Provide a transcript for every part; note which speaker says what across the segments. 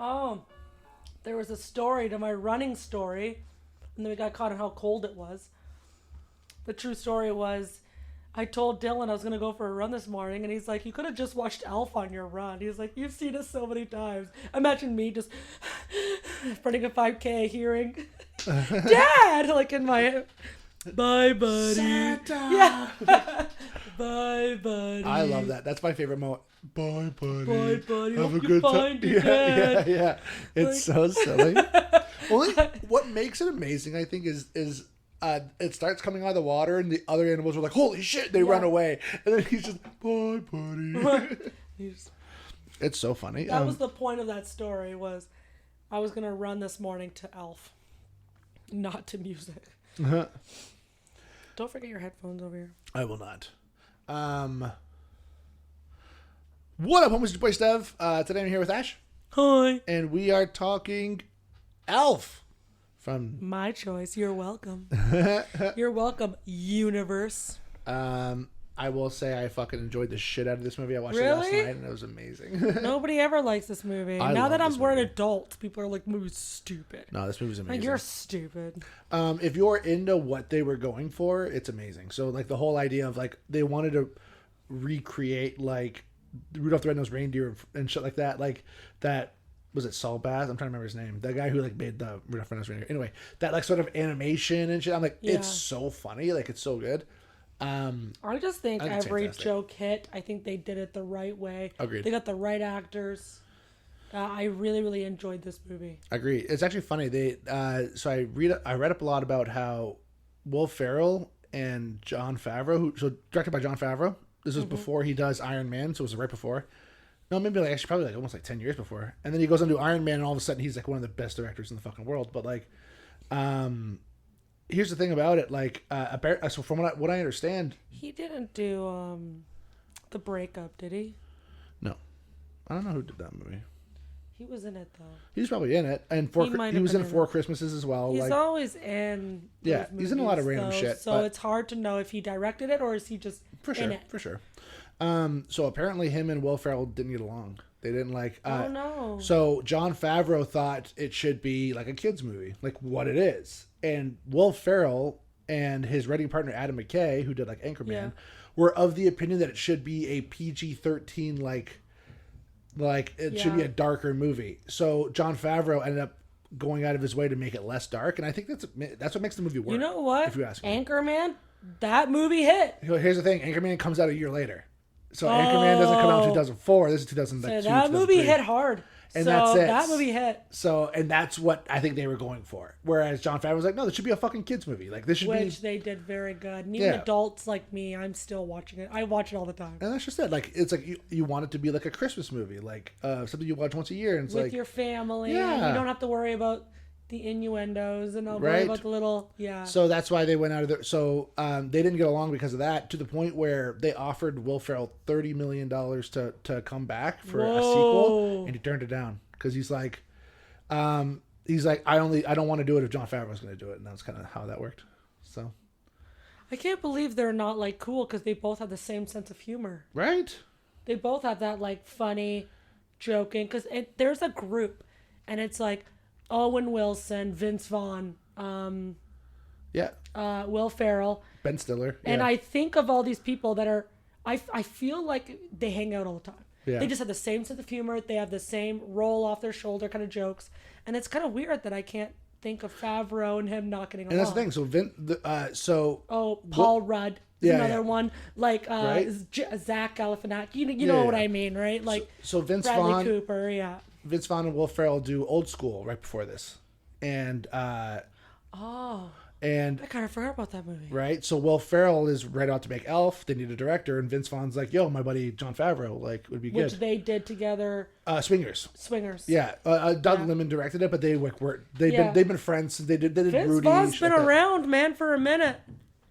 Speaker 1: Oh, there was a story to my running story, and then we got caught on how cold it was. The true story was, I told Dylan I was going to go for a run this morning, and he's like, you could have just watched Elf on your run. He's like, you've seen it so many times. Imagine me just running a 5K, hearing, Dad, like in my, bye, buddy.
Speaker 2: Santa!
Speaker 1: Yeah. Bye, buddy.
Speaker 2: I love that. That's my favorite moment. Bye, buddy.
Speaker 1: Bye, buddy.
Speaker 2: Have
Speaker 1: Hope
Speaker 2: a
Speaker 1: you
Speaker 2: good time.
Speaker 1: find your dad.
Speaker 2: Yeah. It's so silly. Only what makes it amazing, I think, is it starts coming out of the water, and the other animals are like, "Holy shit!" They run away, and then he's just, "Bye, buddy." It's so funny.
Speaker 1: That was the point of that story. Was I was gonna run this morning to Elf, not to music.
Speaker 2: Uh-huh.
Speaker 1: Don't forget your headphones over here.
Speaker 2: I will not. What up, homies? It's your boy Stev. Today I'm here with Ash.
Speaker 1: Hi.
Speaker 2: And we are talking Elf from
Speaker 1: My choice. You're welcome. You're welcome, universe.
Speaker 2: I will say I fucking enjoyed the shit out of this movie. I watched it last night and it was amazing.
Speaker 1: Nobody ever likes this movie. Now that we're an adult, people are like, movie's stupid.
Speaker 2: No, this movie's amazing.
Speaker 1: Like, you're stupid.
Speaker 2: If you're into what they were going for, it's amazing. So like the whole idea of like they wanted to recreate like Rudolph the Red-Nosed Reindeer and shit like that. Like that, was it Saul Bass? I'm trying to remember his name. That guy who like made the Rudolph the Red-Nosed Reindeer. Anyway, that like sort of animation and shit. I'm like, it's so funny. Like it's so good.
Speaker 1: I just think every joke hit. I think they did it the right way.
Speaker 2: Agreed.
Speaker 1: They got the right actors. I really, really enjoyed this movie.
Speaker 2: Agreed. It's actually funny. So I read up a lot about how Will Ferrell and Jon Favreau, directed by Jon Favreau. This was before he does Iron Man, so it was right before. No, maybe like actually probably like almost like 10 years before. And then he goes on to Iron Man, and all of a sudden he's like one of the best directors in the fucking world. But like, here's the thing about it. Like, so from what I understand,
Speaker 1: he didn't do The Breakup, did he?
Speaker 2: No, I don't know who did that movie.
Speaker 1: He was in it though.
Speaker 2: He's probably in it, and he was in Four Christmases as well.
Speaker 1: He's always in.
Speaker 2: Yeah, he's in a lot of random shit.
Speaker 1: So it's hard to know if he directed it or is he just in it.
Speaker 2: For sure. So apparently him and Will Ferrell didn't get along. They didn't like.
Speaker 1: Oh no.
Speaker 2: So Jon Favreau thought it should be like a kids movie, like what it is, and Will Ferrell and his writing partner Adam McKay, who did like Anchorman, were of the opinion that it should be a PG-13 like it should be a darker movie. So Jon Favreau ended up going out of his way to make it less dark, and I think that's what makes the movie work.
Speaker 1: You know what?
Speaker 2: If you ask me.
Speaker 1: Anchorman, that movie hit.
Speaker 2: Here's the thing: Anchorman comes out a year later, so Anchorman doesn't come out in 2004. This is 2002.
Speaker 1: So that movie hit hard.
Speaker 2: And that's it.
Speaker 1: That movie hit.
Speaker 2: So, and that's what I think they were going for. Whereas Jon Favreau was like, no, this should be a fucking kids movie. Like this should be.
Speaker 1: Which they did very good. And even adults like me, I'm still watching it. I watch it all the time.
Speaker 2: And that's just it. Like it's like you want it to be like a Christmas movie, like something you watch once a year, and it's
Speaker 1: with
Speaker 2: like
Speaker 1: your family. Yeah. You don't have to worry about the innuendos and worry about the little
Speaker 2: So that's why they went out of there. So they didn't get along because of that, to the point where they offered Will Ferrell $30 million to come back for a sequel, and he turned it down because he's like, I don't want to do it if Jon Favreau was going to do it, and that's kind of how that worked. So
Speaker 1: I can't believe they're not like cool because they both have the same sense of humor.
Speaker 2: Right.
Speaker 1: They both have that like funny, joking because there's a group, and it's like Owen Wilson, Vince Vaughn, Will Ferrell,
Speaker 2: Ben Stiller,
Speaker 1: and I think of all these people that are. I feel like they hang out all the time. Yeah. They just have the same sense of humor. They have the same roll off their shoulder kind of jokes, and it's kind of weird that I can't think of Favreau and him not getting along.
Speaker 2: And that's the thing. So
Speaker 1: Paul Rudd. Another one like Zach Galifianakis. You know what I mean, right? Like
Speaker 2: so Vince
Speaker 1: Bradley
Speaker 2: Vaughn,
Speaker 1: Cooper,
Speaker 2: Vince Vaughn and Will Ferrell do Old School right before this, and
Speaker 1: and I kind of forgot about that movie.
Speaker 2: Right, so Will Ferrell is right out to make Elf. They need a director, and Vince Vaughn's like, "Yo, my buddy Jon Favreau, like, would be good."
Speaker 1: Which they did together.
Speaker 2: Swingers.
Speaker 1: Yeah.
Speaker 2: Doug Liman directed it, but they they've been friends. They did
Speaker 1: Vince
Speaker 2: Rudy.
Speaker 1: Vaughn's been around, man, for a minute.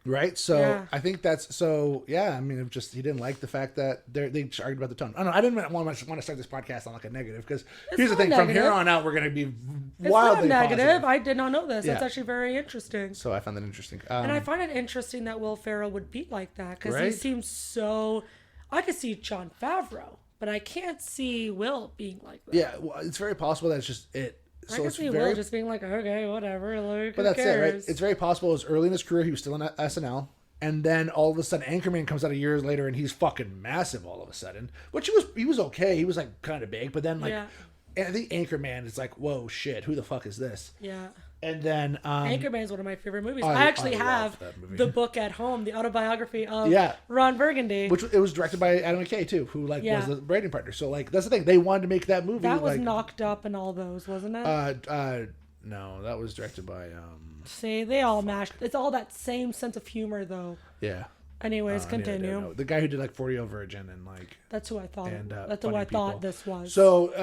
Speaker 2: Right, so I think that's so. Yeah, I mean, he didn't like the fact that they argued about the tone. I don't know. I didn't want to start this podcast on like a negative because here's the thing: negative. From here on out, we're going to be wildly
Speaker 1: negative.
Speaker 2: Positive.
Speaker 1: I did not know this. That's actually very interesting.
Speaker 2: So I found that interesting,
Speaker 1: and I find it interesting that Will Ferrell would be like that because he seems so. I could see Jon Favreau but I can't see Will being like that.
Speaker 2: Yeah, well, it's very possible that it's just it.
Speaker 1: I
Speaker 2: So
Speaker 1: can
Speaker 2: it's
Speaker 1: see
Speaker 2: very,
Speaker 1: Will just being like, okay, whatever. Like,
Speaker 2: but
Speaker 1: who
Speaker 2: that's it,
Speaker 1: cares?
Speaker 2: right? It's very possible it was early in his career. He was still in SNL. And then all of a sudden, Anchorman comes out a year later, and he's fucking massive all of a sudden. Which he was okay. He was like kind of big, but then like, and I think Anchorman is like, whoa, shit, who the fuck is this?
Speaker 1: Yeah.
Speaker 2: And then
Speaker 1: Anchorman is one of my favorite movies. I actually have the book at home, the autobiography of Ron Burgundy,
Speaker 2: which it was directed by Adam McKay too, who like was the writing partner. So like that's the thing, they wanted to make that movie.
Speaker 1: That was
Speaker 2: like,
Speaker 1: Knocked Up and all those, wasn't it?
Speaker 2: No, that was directed by.
Speaker 1: See, they all mashed. It's all that same sense of humor, though.
Speaker 2: Yeah.
Speaker 1: Anyways, continue.
Speaker 2: The guy who did like 40 Virgin and like.
Speaker 1: That's who I thought.
Speaker 2: And,
Speaker 1: that's who I thought this was.
Speaker 2: So,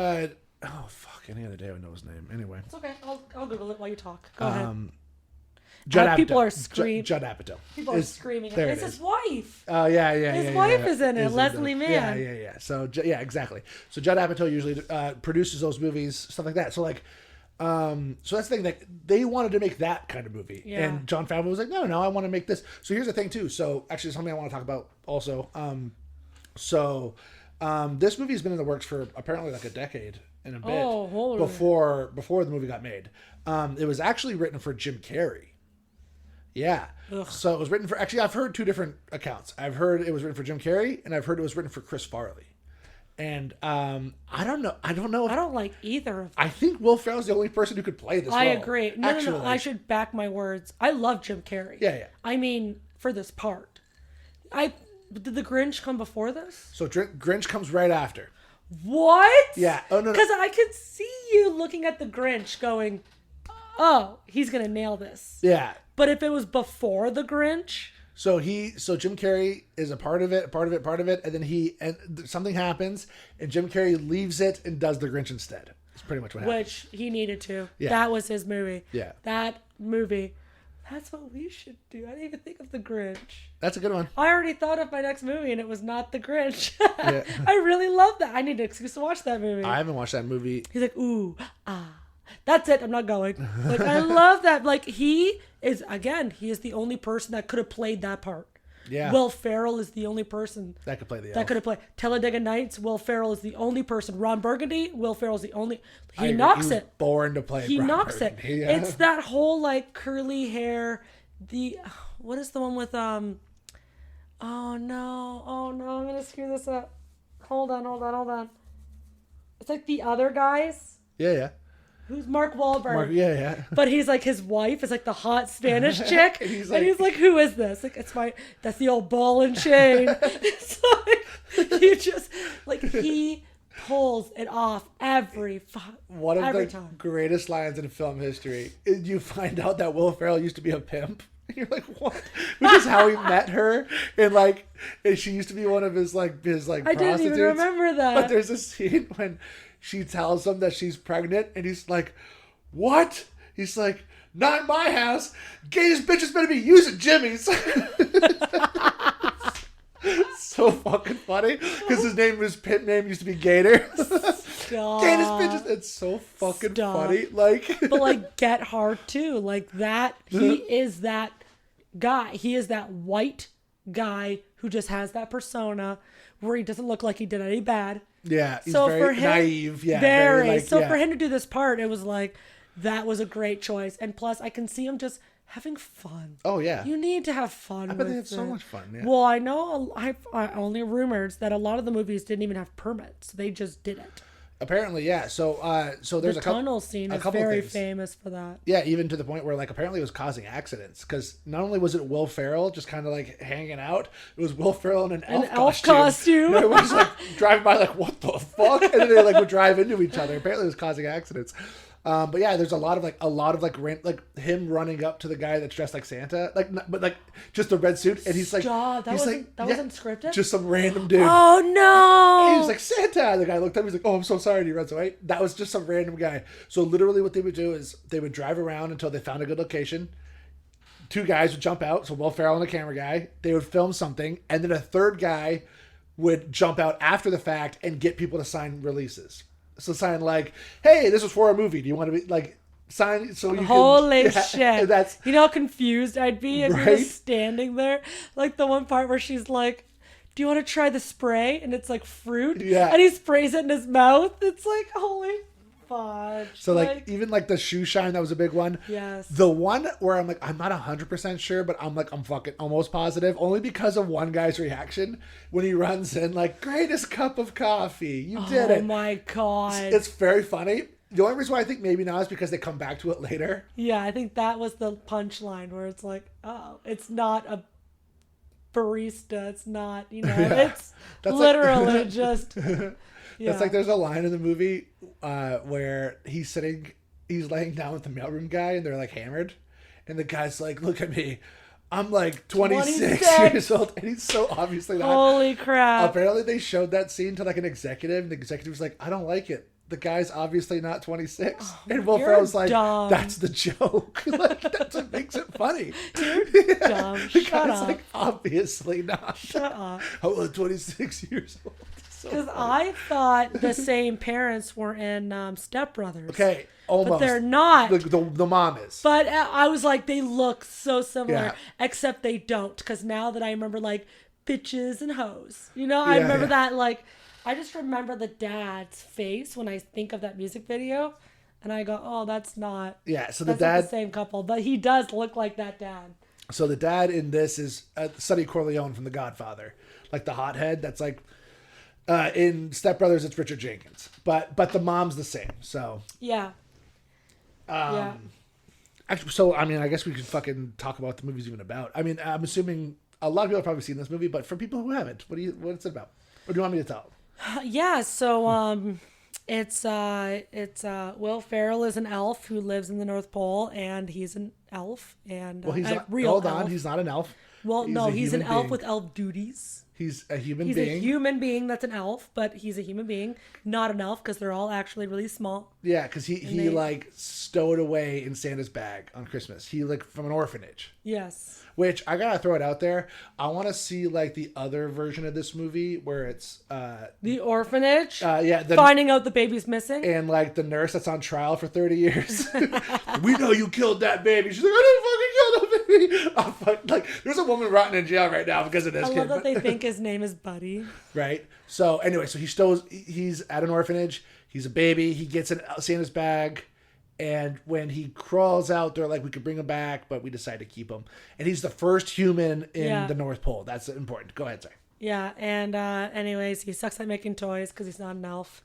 Speaker 2: oh fuck! Any other day I would know his name. Anyway.
Speaker 1: It's okay. I'll Google it while you talk. Go ahead.
Speaker 2: Judd Apatow.
Speaker 1: People are screaming.
Speaker 2: Judd Apatow.
Speaker 1: People are screaming. It's his wife.
Speaker 2: Oh yeah.
Speaker 1: His wife is in it. Leslie Mann.
Speaker 2: Yeah. So yeah, exactly. So Judd Apatow usually produces those movies, stuff like that. So like. So that's the thing, that they wanted to make that kind of movie, and Jon Favreau was like, no, I want to make this. So here's the thing too. So actually, something I want to talk about also. This movie has been in the works for apparently like a decade and a bit before the movie got made. It was actually written for Jim Carrey. Yeah. Ugh. So it was written for. Actually, I've heard two different accounts. I've heard it was written for Jim Carrey, and I've heard it was written for Chris Farley. And I don't know. I don't
Speaker 1: like either of them.
Speaker 2: I think Will Ferrell's the only person who could play this role.
Speaker 1: I agree. No. I should back my words. I love Jim Carrey.
Speaker 2: Yeah.
Speaker 1: I mean, for this part. Did The Grinch come before this?
Speaker 2: So Grinch comes right after.
Speaker 1: What?
Speaker 2: Yeah. Oh, no.
Speaker 1: Because I could see you looking at The Grinch going, oh, he's going to nail this.
Speaker 2: Yeah.
Speaker 1: But if it was before The Grinch...
Speaker 2: So Jim Carrey is a part of it, and then something happens, and Jim Carrey leaves it and does The Grinch instead. It's pretty much what happened.
Speaker 1: Which he needed to.
Speaker 2: Yeah.
Speaker 1: That was his movie.
Speaker 2: Yeah.
Speaker 1: That movie. That's what we should do. I didn't even think of The Grinch.
Speaker 2: That's a good one.
Speaker 1: I already thought of my next movie, and it was not The Grinch.
Speaker 2: Yeah.
Speaker 1: I really love that. I need an excuse to watch that movie.
Speaker 2: I haven't watched that movie.
Speaker 1: He's like, ooh, ah. That's it. I'm not going. Like, I love that. Like, he is the only person that could have played that part.
Speaker 2: Yeah.
Speaker 1: Will Ferrell is the only person
Speaker 2: that could play the elf.
Speaker 1: That could have played Talladega Nights. Will Ferrell is the only person. Ron Burgundy. Will Ferrell's the only. He knocks it.
Speaker 2: Born to play.
Speaker 1: He
Speaker 2: Ron
Speaker 1: knocks
Speaker 2: Burgundy.
Speaker 1: it.
Speaker 2: Yeah.
Speaker 1: It's that whole like curly hair. What is the one with Oh no, I'm gonna screw this up. Hold on. It's like the other guys.
Speaker 2: Yeah.
Speaker 1: Who's Mark Wahlberg?
Speaker 2: Yeah.
Speaker 1: But he's like, his wife is like the hot Spanish chick. and he's like, who is this? Like, that's the old ball and chain. So he pulls it off every
Speaker 2: time. Greatest lines in film history is you find out that Will Ferrell used to be a pimp. And you're like, what? Which is how he met her. And she used to be one of his prostitutes.
Speaker 1: I didn't even remember that.
Speaker 2: But there's a scene when she tells him that she's pregnant, and he's like, what? He's like, not in my house. Gayest bitches better be using Jimmy's. So fucking funny. Because his pimp name used to be Gator.
Speaker 1: Stop.
Speaker 2: Gayest bitches. It's so fucking funny.
Speaker 1: But Get Hard too. Like that, he is that guy. He is that white guy who just has that persona where he doesn't look like he did any bad.
Speaker 2: Yeah, he's very naive. Yeah,
Speaker 1: very. For him to do this part, it was like, that was a great choice. And plus, I can see him just having fun.
Speaker 2: Oh, yeah.
Speaker 1: You need to have fun.
Speaker 2: I bet they had so much fun. Yeah.
Speaker 1: Well, I know, I only rumors that a lot of the movies didn't even have permits. They just did it.
Speaker 2: Apparently, yeah. So there's
Speaker 1: the tunnel scene is very famous for that.
Speaker 2: Yeah, even to the point where apparently it was causing accidents, because not only was it Will Ferrell just kind of hanging out, it was Will Ferrell in an elf costume. It was driving by what the fuck, and then they would drive into each other. Apparently, it was causing accidents. But yeah, there's a lot of him running up to the guy that's dressed like Santa, but just the red suit, and he's like,
Speaker 1: that wasn't scripted.
Speaker 2: Just some random dude.
Speaker 1: Oh no!
Speaker 2: And he was like, Santa. And the guy looked up. He's like, oh, I'm so sorry. And he runs away. That was just some random guy. So literally, what they would do is they would drive around until they found a good location. Two guys would jump out. So Will Ferrell and the camera guy. They would film something, and then a third guy would jump out after the fact and get people to sign releases. So sign hey, this was for a movie. Do you want to be sign so you
Speaker 1: Holy shit.
Speaker 2: That's,
Speaker 1: you know how confused I'd be if you were standing there? The one part where she's like, do you want to try the spray? And it's like fruit.
Speaker 2: Yeah.
Speaker 1: And he sprays it in his mouth. It's like, holy fudge.
Speaker 2: So like even like the shoe shine, that was a big one.
Speaker 1: Yes.
Speaker 2: The one where I'm like, I'm not 100% sure, but I'm like, I'm fucking almost positive, only because of one guy's reaction when he runs in like, greatest cup of coffee. You did it.
Speaker 1: Oh my God.
Speaker 2: It's very funny. The only reason why I think maybe now is because they come back to it later.
Speaker 1: Yeah, I think that was the punchline where it's like, oh, it's not a barista. It's not, it's
Speaker 2: That's
Speaker 1: literally
Speaker 2: like,
Speaker 1: just. Yeah.
Speaker 2: That's like there's a line in the movie where he's laying down with the mailroom guy and they're like hammered. And the guy's like, look at me. I'm like 26 years old. And he's so obviously not.
Speaker 1: Holy crap.
Speaker 2: Apparently they showed that scene to like an executive. And the executive was like, I don't like it. The guy's obviously not 26.
Speaker 1: Oh,
Speaker 2: and Will Ferrell's like,
Speaker 1: dumb.
Speaker 2: that's the joke. Like, that's what makes it funny.
Speaker 1: You're dumb.
Speaker 2: The
Speaker 1: Shut
Speaker 2: guy's
Speaker 1: up.
Speaker 2: like, obviously not.
Speaker 1: Shut up.
Speaker 2: How old? 26 years old.
Speaker 1: Because I thought the same parents were in Step Brothers.
Speaker 2: Okay, almost.
Speaker 1: But they're not.
Speaker 2: The mom is.
Speaker 1: But I was like, they look so similar,
Speaker 2: Yeah.
Speaker 1: except they don't. Because now that I remember, like, bitches and hoes. I remember that, like, I just remember the dad's face when I think of that music video. And I go, oh, that's not.
Speaker 2: Yeah, so
Speaker 1: that's not the same couple. But he does look like that dad.
Speaker 2: So the dad in this is Sonny Corleone from The Godfather. Like the hothead that's like... in Step Brothers, it's Richard Jenkins, but the mom's the same. So
Speaker 1: yeah, yeah.
Speaker 2: Actually, so I mean, I guess we could fucking talk about what the movie's even about. I mean, I'm assuming a lot of people have probably seen this movie, but for people who haven't, what's it about? Or do you want me to tell?
Speaker 1: Yeah. So it's Will Ferrell is an elf who lives in the North Pole, and he's an elf, and
Speaker 2: Well, he's not.
Speaker 1: real
Speaker 2: Hold
Speaker 1: elf.
Speaker 2: on, he's not an elf.
Speaker 1: Well, he's an elf
Speaker 2: being.
Speaker 1: with elf duties.
Speaker 2: He's a human
Speaker 1: He's
Speaker 2: being.
Speaker 1: a human being that's an elf, but he's a human being, not an elf, because they're all actually really small.
Speaker 2: Yeah, because he like stowed away in Santa's bag on Christmas. He like from an orphanage.
Speaker 1: Yes.
Speaker 2: Which I gotta throw it out there. I want to see like the other version of this movie where it's
Speaker 1: the orphanage.
Speaker 2: Finding
Speaker 1: out the baby's missing,
Speaker 2: and like the nurse that's on trial for 30 years. We know you killed that baby. She's like, I didn't fucking kill that baby. Like there's a woman rotting in jail right now because of this.
Speaker 1: I
Speaker 2: kid.
Speaker 1: love that they think his name is Buddy.
Speaker 2: Right. So anyway, so he's at an orphanage. He's a baby. He gets in Santa's bag. And when he crawls out, they're like, we could bring him back, but we decide to keep him. And he's the first human in the North Pole. That's important. Go ahead, sorry.
Speaker 1: Yeah, and anyways, he sucks at making toys because he's not an elf.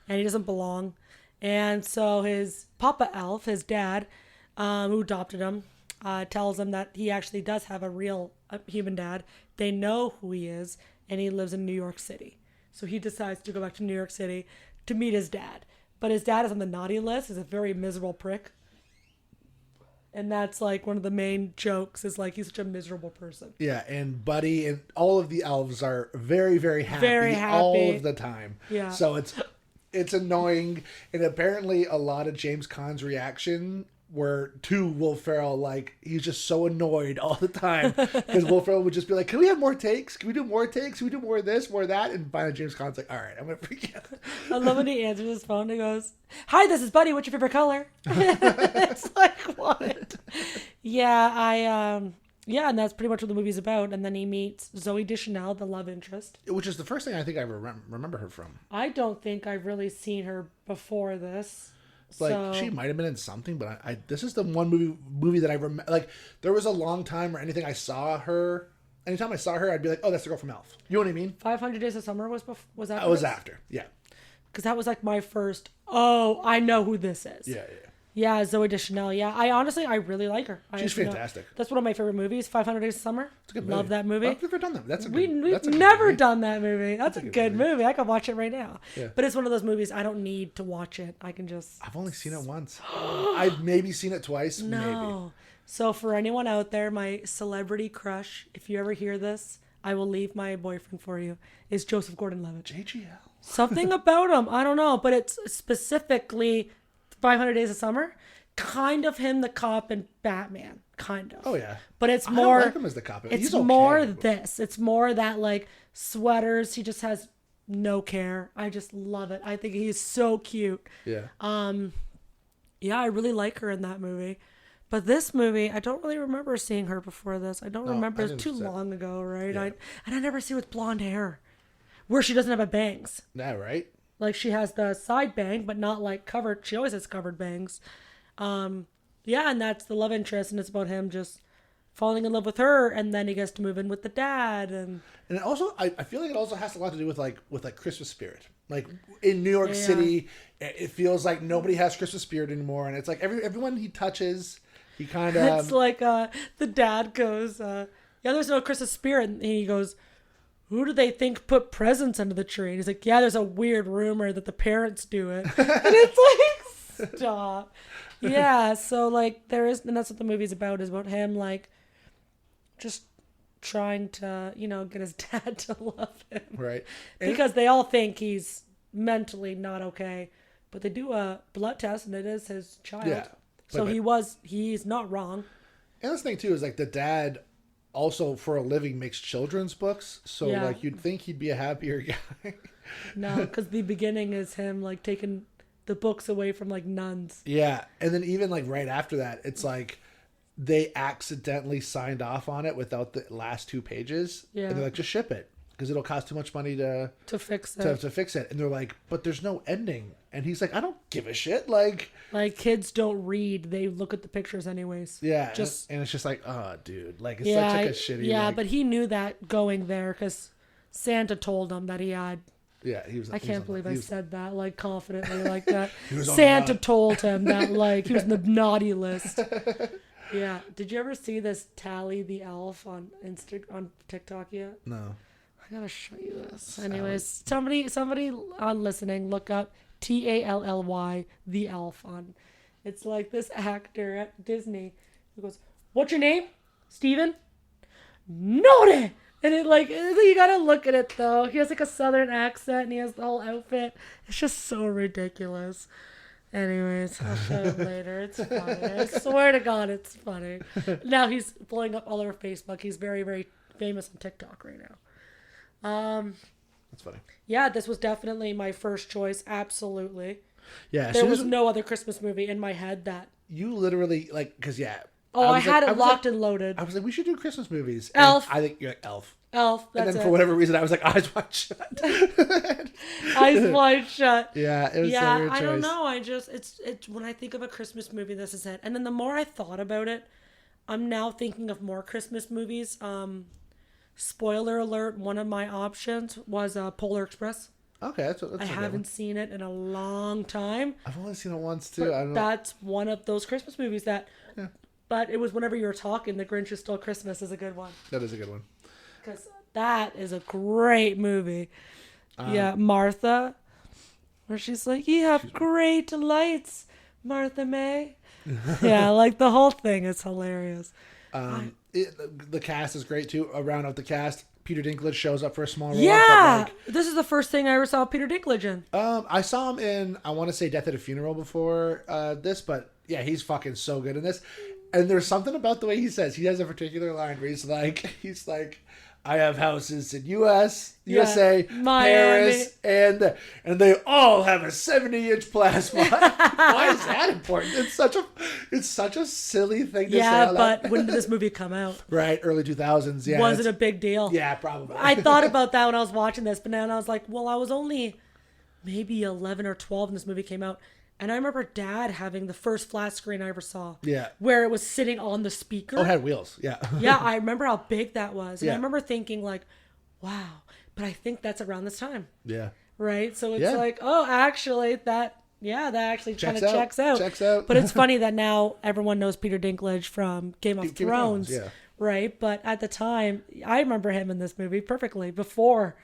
Speaker 1: And he doesn't belong. And so his Papa Elf, his dad, who adopted him, tells him that he actually does have a real human dad. They know who he is, and he lives in New York City. So he decides to go back to New York City to meet his dad. But his dad is on the naughty list. He's a very miserable prick. And that's like one of the main jokes is like he's such a miserable person.
Speaker 2: Yeah, and Buddy and all of the elves are very, very happy. All of the time.
Speaker 1: Yeah.
Speaker 2: So it's annoying. And apparently a lot of James Caan's reaction were to Will Ferrell, like he's just so annoyed all the time because Will Ferrell would just be like, can we have more takes? Can we do more takes? Can we do more of this, more of that? And finally James Caan's like, all right, I'm gonna freak out.
Speaker 1: I love when he answers his phone and he goes, hi, this is Buddy, what's your favorite color? It's like, what? Yeah, and that's pretty much what the movie's about. And then he meets Zooey Deschanel, the love interest,
Speaker 2: which is the first thing I think I remember her from.
Speaker 1: I don't think I've really seen her before this.
Speaker 2: Like she might have been in something, but I this is the one movie that I remember. Like there was a long time where anytime I saw her, I'd be like, oh, that's the girl from Elf. You know what I mean?
Speaker 1: 500 Days of Summer was after.
Speaker 2: That was after, yeah.
Speaker 1: Because that was like my first. Oh, I know who this is.
Speaker 2: Yeah.
Speaker 1: Yeah, Zooey Deschanel. Yeah, I really like her.
Speaker 2: She's fantastic.
Speaker 1: That's one of my favorite movies. 500 Days of Summer.
Speaker 2: It's a good movie.
Speaker 1: Love that movie.
Speaker 2: I've never done that.
Speaker 1: We've never done that movie. That's a good movie. I could watch it right now.
Speaker 2: Yeah.
Speaker 1: But it's one of those movies I don't need to watch it. I can just.
Speaker 2: I've only seen it once. I've maybe seen it twice.
Speaker 1: No.
Speaker 2: Maybe.
Speaker 1: So for anyone out there, my celebrity crush, if you ever hear this, I will leave my boyfriend for you, is Joseph Gordon-Levitt.
Speaker 2: JGL.
Speaker 1: Something about him. I don't know, but it's specifically 500 Days of Summer. Kind of him, the cop, and Batman. Kind of.
Speaker 2: Oh, yeah.
Speaker 1: But it's
Speaker 2: I
Speaker 1: more.
Speaker 2: don't like him as the cop.
Speaker 1: It's
Speaker 2: He's okay.
Speaker 1: more this. It's more that, like, sweaters. He just has no care. I just love it. I think he's so cute.
Speaker 2: Yeah.
Speaker 1: Yeah, I really like her in that movie. But this movie, I don't really remember seeing her before this. I don't remember.
Speaker 2: I
Speaker 1: It's too
Speaker 2: didn't see-
Speaker 1: long ago, right?
Speaker 2: Yeah.
Speaker 1: I never see her with blonde hair, where she doesn't have a bangs.
Speaker 2: Yeah, right.
Speaker 1: Like she has the side bang, but not like covered. She always has covered bangs. Yeah, and that's the love interest, and it's about him just falling in love with her, and then he gets to move in with the dad, and
Speaker 2: And it also, I feel like it also has a lot to do with like Christmas spirit. Like in New York City, it feels like nobody has Christmas spirit anymore, and it's like everyone he touches, he kind of.
Speaker 1: it's like the dad goes, yeah, there's no Christmas spirit, and he goes, who do they think put presents under the tree? And he's like, yeah, there's a weird rumor that the parents do it, and it's like, stop. Yeah, so like there is, and that's what the movie's about, is about him like just trying to, get his dad to love him.
Speaker 2: Right.
Speaker 1: Because they all think he's mentally not okay. But they do a blood test and it is his child.
Speaker 2: Yeah.
Speaker 1: So he's not wrong.
Speaker 2: And this thing too is like the dad also for a living makes children's books. So
Speaker 1: Yeah.
Speaker 2: like you'd think he'd be a happier guy.
Speaker 1: No, because the beginning is him like taking the books away from like nuns.
Speaker 2: Yeah. And then even like right after that, it's like they accidentally signed off on it without the last 2 pages.
Speaker 1: Yeah.
Speaker 2: And they're like, just ship it because it'll cost too much money to
Speaker 1: fix it.
Speaker 2: to fix it. And they're like, but there's no ending. And he's like, I don't give a shit. Like
Speaker 1: kids don't read; they look at the pictures anyways.
Speaker 2: yeah,
Speaker 1: Just
Speaker 2: and it's just like, oh, dude, like it's
Speaker 1: yeah,
Speaker 2: such like a shitty.
Speaker 1: yeah.
Speaker 2: like-
Speaker 1: But he knew that going there because Santa told him that he had.
Speaker 2: yeah, he was.
Speaker 1: I
Speaker 2: he was
Speaker 1: can't
Speaker 2: on
Speaker 1: believe
Speaker 2: the-
Speaker 1: I
Speaker 2: he was-
Speaker 1: said that like confidently like that.
Speaker 2: was on
Speaker 1: Santa
Speaker 2: the-
Speaker 1: told him that like he was in the naughty list. Yeah. Did you ever see this Tally the elf on TikTok yet?
Speaker 2: No.
Speaker 1: I gotta show you this. Anyways, somebody on listening, look up Tally the elf on. It's like this actor at Disney who goes, "What's your name, Steven?" Naughty. And it like you gotta look at it though. He has like a southern accent and he has the whole outfit. It's just so ridiculous. Anyways, I'll show him later. It's funny. I swear to God, it's funny. Now he's blowing up all over Facebook. He's very, very famous on TikTok right now.
Speaker 2: That's funny.
Speaker 1: Yeah, this was definitely my first choice. Absolutely.
Speaker 2: Yeah,
Speaker 1: There was no other Christmas movie in my head that.
Speaker 2: you literally like because yeah.
Speaker 1: Oh, I
Speaker 2: was
Speaker 1: had
Speaker 2: like-
Speaker 1: it
Speaker 2: was
Speaker 1: locked
Speaker 2: like-
Speaker 1: and loaded.
Speaker 2: I was like, we should do Christmas movies.
Speaker 1: Elf.
Speaker 2: And I think you're like Elf.
Speaker 1: Elf.
Speaker 2: And
Speaker 1: That's
Speaker 2: then
Speaker 1: it.
Speaker 2: for whatever reason, I was like, Eyes Wide Shut.
Speaker 1: Eyes wide shut.
Speaker 2: Yeah, it was
Speaker 1: Yeah,
Speaker 2: a weird choice.
Speaker 1: I don't know. It's when I think of a Christmas movie, this is it. And then the more I thought about it, I'm now thinking of more Christmas movies. Spoiler alert: one of my options was Polar Express.
Speaker 2: Okay, that's
Speaker 1: I
Speaker 2: a good
Speaker 1: haven't
Speaker 2: one.
Speaker 1: seen it in a long time.
Speaker 2: I've only seen it once too.
Speaker 1: But
Speaker 2: I don't know.
Speaker 1: that's one of those Christmas movies that. Yeah. But it was whenever you were talking, The Grinch is Stole Christmas is a good one.
Speaker 2: That is a good one.
Speaker 1: Because that is a great movie. Yeah, Martha, where she's like, "You have great lights, Martha May." Yeah, like the whole thing is hilarious.
Speaker 2: The cast is great too. A round out the cast, Peter Dinklage shows up for a small role.
Speaker 1: Yeah,
Speaker 2: but, like,
Speaker 1: this is the first thing I ever saw Peter Dinklage in.
Speaker 2: I saw him in I want to say Death at a Funeral before this, but yeah, he's fucking so good in this. And there's something about the way he says. He has a particular line where he's like, I have houses in USA,
Speaker 1: Miami.
Speaker 2: Paris, and they all have a 70-inch plasma. Why is that important? It's such a silly thing to say.
Speaker 1: Yeah,
Speaker 2: out loud.
Speaker 1: but when did this movie come out?
Speaker 2: Right, early 2000s. Yeah,
Speaker 1: Was it a big deal?
Speaker 2: Yeah, probably.
Speaker 1: I thought about that when I was watching this, but then I was like, well, I was only maybe 11 or 12 when this movie came out. And I remember Dad having the first flat screen I ever saw.
Speaker 2: Yeah.
Speaker 1: Where it was sitting on the speaker.
Speaker 2: Oh, it had wheels. Yeah.
Speaker 1: Yeah, I remember how big that was. And I
Speaker 2: Yeah.
Speaker 1: remember thinking like, wow, but I think that's around this time.
Speaker 2: Yeah.
Speaker 1: Right? So it's
Speaker 2: Yeah.
Speaker 1: like, oh, actually that actually kind of checks out.
Speaker 2: Checks out.
Speaker 1: But it's funny that now everyone knows Peter Dinklage from Game of
Speaker 2: Game of
Speaker 1: Thrones.
Speaker 2: Thrones, yeah.
Speaker 1: Right? But at the time, I remember him in this movie perfectly before.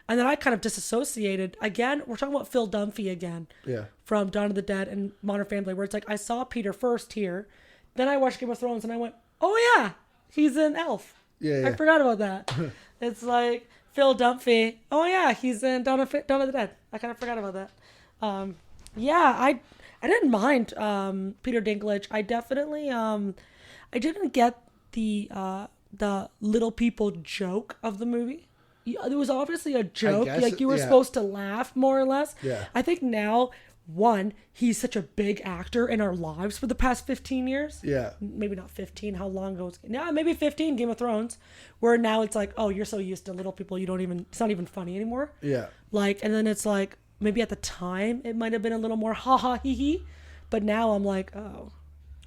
Speaker 1: And then I kind of disassociated. Again, we're talking about Phil Dunphy again.
Speaker 2: Yeah.
Speaker 1: From Dawn of the Dead and Modern Family, where it's like I saw Peter first here, then I watched Game of Thrones and I went, oh yeah, he's an elf.
Speaker 2: Yeah.
Speaker 1: I forgot about that. It's like Phil Dunphy. Oh yeah, he's in Dawn of the Dead. I kind of forgot about that. Yeah, I didn't mind Peter Dinklage. I definitely I didn't get the little people joke of the movie. It was obviously a joke.
Speaker 2: guess
Speaker 1: Like you were
Speaker 2: yeah.
Speaker 1: supposed to laugh more or less.
Speaker 2: Yeah.
Speaker 1: I think now one, he's such a big actor in our lives for the past 15 years.
Speaker 2: Yeah.
Speaker 1: Maybe not 15. How long ago? Yeah, maybe 15. Game of Thrones, where now it's like, oh, you're so used to little people, it's not even funny anymore.
Speaker 2: Yeah.
Speaker 1: Like, and then it's like, maybe at the time it might have been a little more ha ha hee hee, but now I'm like, oh,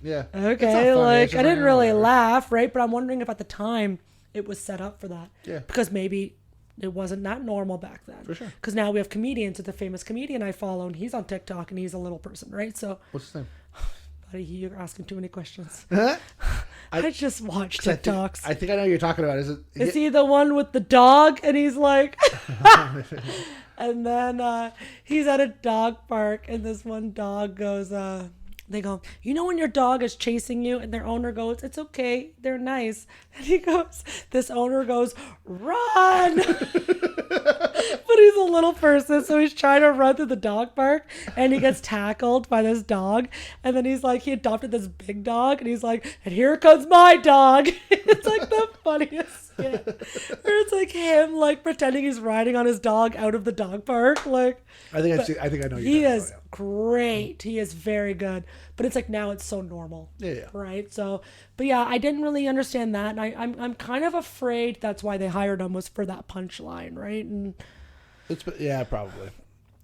Speaker 2: Yeah.
Speaker 1: okay, like I didn't really laugh, right? But I'm wondering if at the time it was set up for that.
Speaker 2: Yeah.
Speaker 1: Because maybe it wasn't that normal back then.
Speaker 2: For sure.
Speaker 1: Because now we have comedians. It's a famous comedian I follow, and he's on TikTok, and he's a little person, right? So,
Speaker 2: What's his name?
Speaker 1: buddy, you're asking too many questions.
Speaker 2: I
Speaker 1: I just watch TikToks.
Speaker 2: I think I know who you're talking about.
Speaker 1: Is he the one with the dog? And he's like, and then he's at a dog park, and this one dog goes, they go, you know when your dog is chasing you and their owner goes, it's okay, they're nice. And this owner goes, run! But he's a little person, so he's trying to run through the dog park, and he gets tackled by this dog. And then he's like, he adopted this big dog, and he's like, and here comes my dog. It's like the funniest skit. Where it's like him like pretending he's riding on his dog out of the dog park. Like,
Speaker 2: I think I know.
Speaker 1: He is great. He is very good. But it's like now it's so normal.
Speaker 2: Yeah.
Speaker 1: Right. So, but yeah, I didn't really understand that, and I'm kind of afraid that's why they hired him, was for that punchline, right? And
Speaker 2: probably.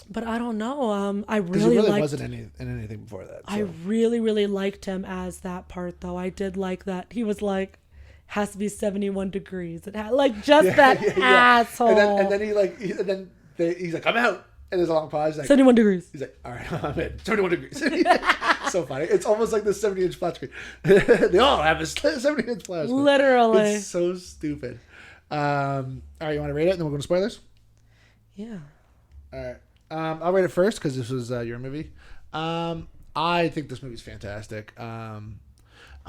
Speaker 1: But I don't know. I
Speaker 2: Because
Speaker 1: really
Speaker 2: he really
Speaker 1: liked,
Speaker 2: wasn't in anything before that. So.
Speaker 1: I really, really liked him as that part, though. I did like that. He was like, has to be 71 degrees. It had, like, just that asshole.
Speaker 2: And then he's like, I'm out. And there's a long pause. Like,
Speaker 1: 71 degrees.
Speaker 2: He's like, all right, I'm in. 71 degrees. So funny. It's almost like the 70-inch flat screen. They all have a 70-inch flat screen.
Speaker 1: Literally.
Speaker 2: It's so stupid. All right, you want to rate it, and then we'll go to spoilers?
Speaker 1: Yeah.
Speaker 2: All right. I'll rate it first because this was your movie. I think this movie's fantastic. I'm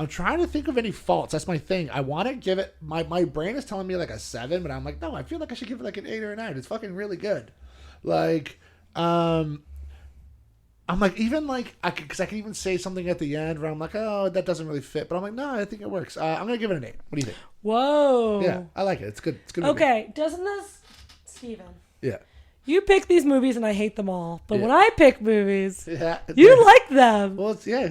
Speaker 2: trying to think of any faults. That's my thing. I want to give it... My brain is telling me like a 7, but I'm like, no, I feel like I should give it like an 8 or a 9. It's fucking really good. Like, I'm like, even like, because I can even say something at the end where I'm like, oh, that doesn't really fit. But I'm like, no, I think it works. I'm going to give it an 8. What do you think?
Speaker 1: Whoa.
Speaker 2: Yeah, I like it. It's good. It's good.
Speaker 1: Okay. Doesn't this... Steven.
Speaker 2: Yeah.
Speaker 1: You pick these movies and I hate them all. But
Speaker 2: Yeah.
Speaker 1: when I pick movies,
Speaker 2: Yeah.
Speaker 1: you like them.
Speaker 2: Well, it's, yeah.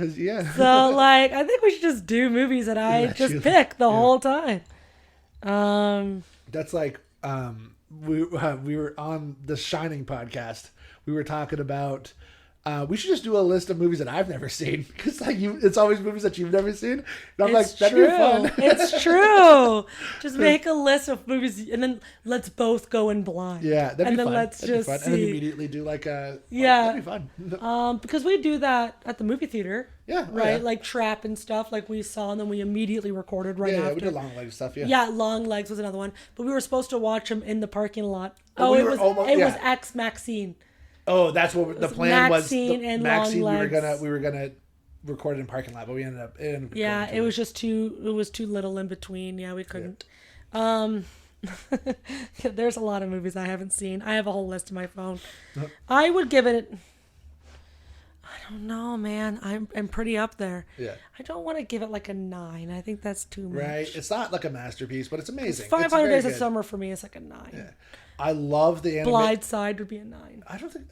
Speaker 1: So, like, I think we should just do movies that I just pick the whole time.
Speaker 2: That's like, we were on the Shining podcast. We were talking about, we should just do a list of movies that I've never seen. Because like it's always movies that you've never seen. And I'm like, that'd be fun.
Speaker 1: It's true. Just make a list of movies and then let's both go in blind.
Speaker 2: Yeah, that'd be fun.
Speaker 1: Let's
Speaker 2: that'd
Speaker 1: just
Speaker 2: be fun.
Speaker 1: see.
Speaker 2: And then immediately do like a...
Speaker 1: Yeah.
Speaker 2: That'd be fun.
Speaker 1: Because we do that at the movie theater.
Speaker 2: Yeah.
Speaker 1: Right?
Speaker 2: Yeah.
Speaker 1: Like Trap and stuff. Like we saw and then we immediately recorded right after.
Speaker 2: Yeah, we did Long Leg stuff, yeah.
Speaker 1: Yeah, Long Legs was another one. But we were supposed to watch them in the parking lot.
Speaker 2: It
Speaker 1: was Ex Maxine.
Speaker 2: Oh, that's what the plan was.
Speaker 1: Maxine and
Speaker 2: Maxine,
Speaker 1: Long Legs.
Speaker 2: we were gonna record it in parking lot, but we ended up in.
Speaker 1: Yeah, it was just too little in between. Yeah, we couldn't. There's a lot of movies I haven't seen. I have a whole list in my phone. I would give it. I don't know, man. I'm pretty up there.
Speaker 2: Yeah.
Speaker 1: I don't want to give it like a 9. I think that's too much.
Speaker 2: Right. It's not like a masterpiece, but it's amazing.
Speaker 1: 500 Days of Summer for me is like a 9.
Speaker 2: Yeah. I love the anime.
Speaker 1: Blindside would be a 9.
Speaker 2: I don't think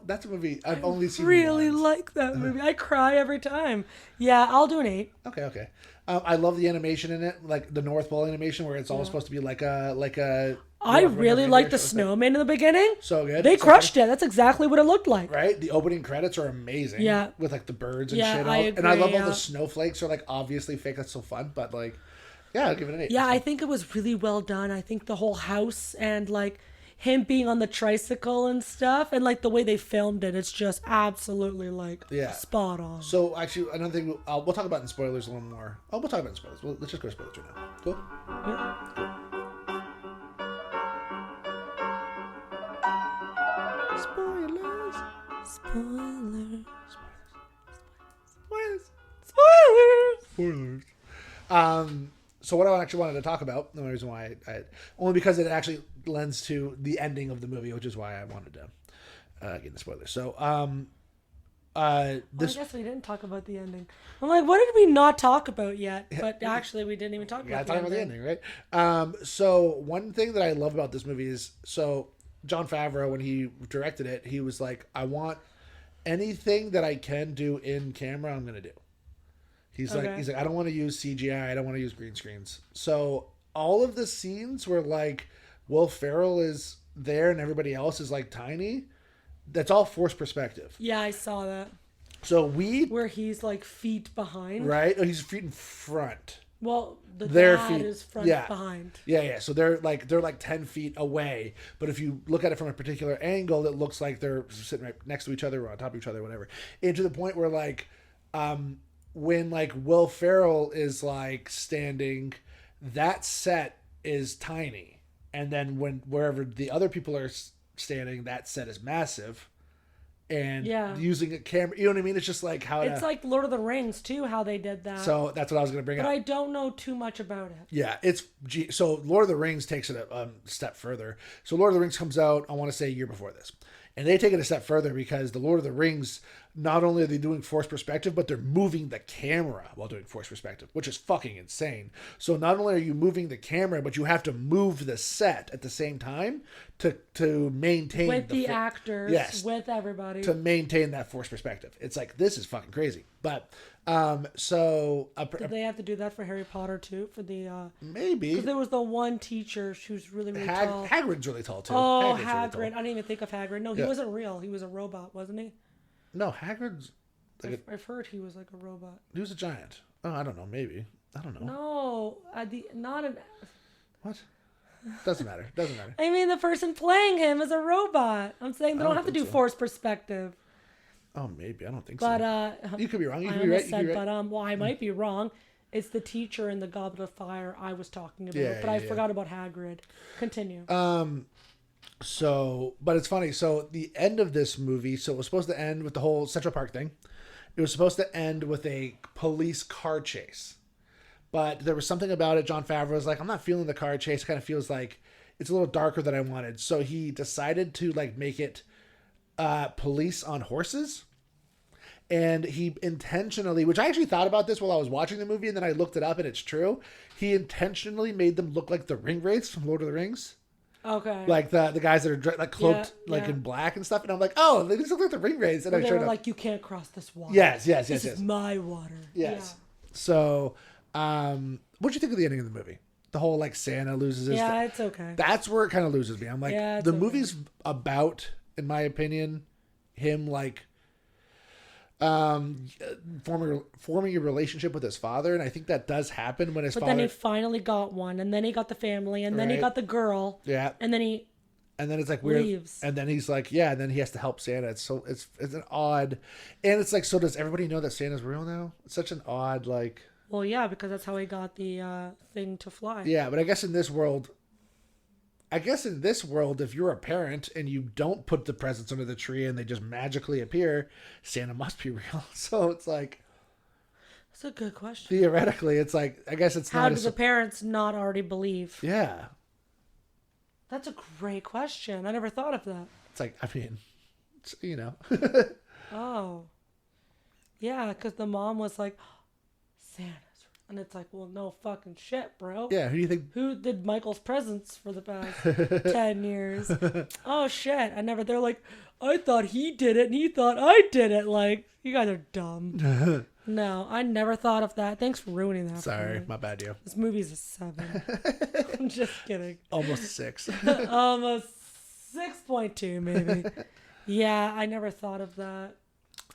Speaker 2: that's a movie I've only seen.
Speaker 1: Really
Speaker 2: once.
Speaker 1: like that movie. I cry every time. Yeah, I'll do an 8.
Speaker 2: Okay. I love the animation in it, like the North Pole animation, where it's all supposed to be like a.
Speaker 1: I really liked the snowman in the beginning.
Speaker 2: So good.
Speaker 1: They crushed it. That's exactly what it looked like.
Speaker 2: Right? The opening credits are amazing.
Speaker 1: Yeah.
Speaker 2: With like the birds and shit.
Speaker 1: I agree,
Speaker 2: and I love all the snowflakes are like obviously fake. That's so fun. But like, yeah, I'll give it an 8.
Speaker 1: Yeah, I think it was really well done. I think the whole house and like him being on the tricycle and stuff and like the way they filmed it, it's just absolutely like spot on.
Speaker 2: So actually, another thing we'll talk about in spoilers a little more. Oh, we'll talk about in spoilers. Let's just go to spoilers right now. Cool?
Speaker 1: Yeah.
Speaker 2: Spoilers. So what I actually wanted to talk about, the only reason why only because it actually lends to the ending of the movie, which is why I wanted to get the spoilers. So
Speaker 1: I guess we didn't talk about the ending. I'm like, what did we not talk about yet? But actually, we didn't even talk about the ending.
Speaker 2: Right? So one thing that I love about this movie is, Jon Favreau, when he directed it, he was like, I want anything that I can do in camera, I'm gonna do. He's like, I don't want to use CGI. I don't want to use green screens. So all of the scenes where like Will Ferrell is there and everybody else is like tiny, that's all forced perspective.
Speaker 1: Yeah, I saw that.
Speaker 2: So
Speaker 1: where he's like feet behind.
Speaker 2: Right? Oh, he's feet in front.
Speaker 1: Well,
Speaker 2: their
Speaker 1: dad
Speaker 2: feet
Speaker 1: is front behind.
Speaker 2: Yeah. So they're like 10 feet away. But if you look at it from a particular angle, it looks like they're sitting right next to each other or on top of each other, whatever. And to the point where like, when like Will Ferrell is like standing, that set is tiny, and then wherever the other people are standing, that set is massive. And using a camera, you know what I mean? It's just like how
Speaker 1: it's like Lord of the Rings too, how they did that.
Speaker 2: So that's what I was going to bring up.
Speaker 1: But I don't know too much about it.
Speaker 2: Yeah, so Lord of the Rings takes it a step further. So Lord of the Rings comes out, I want to say a year before this. And they take it a step further because the Lord of the Rings, not only are they doing forced perspective, but they're moving the camera while doing forced perspective, which is fucking insane. So not only are you moving the camera, but you have to move the set at the same time to maintain
Speaker 1: with the actors,
Speaker 2: yes,
Speaker 1: with everybody,
Speaker 2: to maintain that forced perspective. It's like, this is fucking crazy. But did
Speaker 1: they have to do that for Harry Potter too? For the
Speaker 2: maybe,
Speaker 1: because there was the one teacher who's really tall.
Speaker 2: Hagrid's really tall too.
Speaker 1: Oh, Hagrid! Really, I didn't even think of Hagrid. No, he wasn't real. He was a robot, wasn't he?
Speaker 2: No, Hagrid's. Like
Speaker 1: I've heard he was like a robot.
Speaker 2: He was a giant. Oh, I don't know. Maybe. I don't know.
Speaker 1: No, not an.
Speaker 2: What? Doesn't matter. Doesn't matter.
Speaker 1: I mean, the person playing him is a robot. I'm saying they don't have to do forced perspective.
Speaker 2: Oh, maybe. I don't think
Speaker 1: so.
Speaker 2: But you could be wrong. You could
Speaker 1: be
Speaker 2: right.
Speaker 1: Well, I might be wrong. It's the teacher in the Goblet of Fire I was talking about. I forgot about Hagrid. Continue.
Speaker 2: So, but it's funny. So the end of this movie, so it was supposed to end with the whole Central Park thing. It was supposed to end with a police car chase. But there was something about it. Jon Favreau was like, I'm not feeling the car chase. It kind of feels like it's a little darker than I wanted. So he decided to like make it police on horses. And he intentionally, which I actually thought about this while I was watching the movie, and then I looked it up and it's true. He intentionally made them look like the ring wraiths from Lord of the Rings.
Speaker 1: Okay.
Speaker 2: Like the guys that are like cloaked in black and stuff. And I'm like, oh, they just look like the ring wraiths. And
Speaker 1: they were like, you can't cross this water.
Speaker 2: Yes.
Speaker 1: This is my water.
Speaker 2: Yes. Yeah. So, what'd you think of the ending of the movie? The whole like Santa loses his...
Speaker 1: Yeah, it's okay.
Speaker 2: That's where it kind of loses me. I'm like, the movie's about, in my opinion, him like forming a relationship with his father, and I think that does happen when his father... But then
Speaker 1: he finally got one, and then he got the family, and then he got the girl.
Speaker 2: Yeah.
Speaker 1: And then
Speaker 2: it's like weird.
Speaker 1: Leaves.
Speaker 2: And then he's like, and then he has to help Santa. It's an odd... And it's like, so does everybody know that Santa's real now? It's such an odd, like...
Speaker 1: Well, yeah, because that's how he got the thing to fly.
Speaker 2: Yeah, but I guess in this world, if you're a parent and you don't put the presents under the tree and they just magically appear, Santa must be real. So it's like...
Speaker 1: That's a good question.
Speaker 2: Theoretically, it's like, I guess it's not...
Speaker 1: How do the parents not already believe?
Speaker 2: Yeah.
Speaker 1: That's a great question. I never thought of that.
Speaker 2: It's like, I mean, you know.
Speaker 1: Oh. Yeah, because the mom was like... Santa's, and it's like, well, no fucking shit, bro.
Speaker 2: Yeah, who do you think?
Speaker 1: Who did Michael's presents for the past 10 years? Oh shit! They're like, I thought he did it, and he thought I did it. Like, you guys are dumb. No, I never thought of that. Thanks for ruining that.
Speaker 2: Sorry, my bad, yo.
Speaker 1: This movie's a 7. I'm just kidding.
Speaker 2: Almost a 6.
Speaker 1: Almost 6.2, maybe. Yeah, I never thought of that.